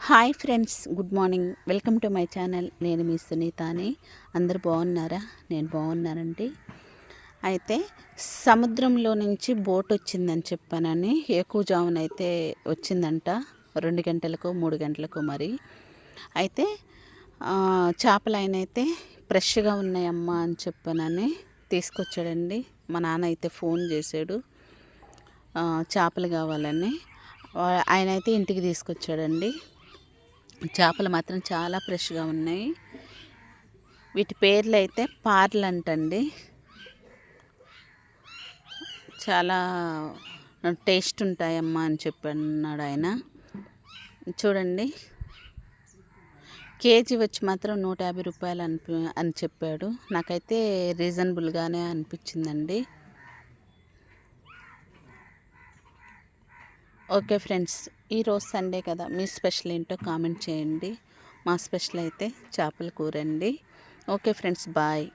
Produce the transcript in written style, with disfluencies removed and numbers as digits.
Hi friends, good morning. Welcome to my channel. నేను మీ సునీతని. అందరు బాగున్నారా? నేను బాగున్నానండి. అయితే సముద్రంలో నుంచి బోట్ వచ్చిందని చెప్పానని ఎక్కువజామునైతే వచ్చిందంట, 2 గంటలకు 3 గంటలకు. మరి అయితే చేపలు ఆయన అయితే ఫ్రెష్గా ఉన్నాయమ్మా అని చెప్పానని తీసుకొచ్చాడండి. మా నాన్న అయితే ఫోన్ చేశాడు చేపలు కావాలని. ఆయన అయితే ఇంటికి తీసుకొచ్చాడండి. చేపలు మాత్రం చాలా ఫ్రెష్గా ఉన్నాయి. వీటి పేర్లు అయితే పార్లు అంటండి. చాలా టేస్ట్ ఉంటాయమ్మా అని చెప్పన్నాడు ఆయన. చూడండి, కేజీ వచ్చి మాత్రం 150 రూపాయలు అని చెప్పాడు. నాకైతే రీజనబుల్గానే అనిపించిందండి. ఓకే ఫ్రెండ్స్, ఈరోజు సండే కదా, మీ స్పెషల్ ఏంటో కామెంట్ చేయండి. మా స్పెషల్ అయితే చేపల కూర అండి. Okay friends, bye.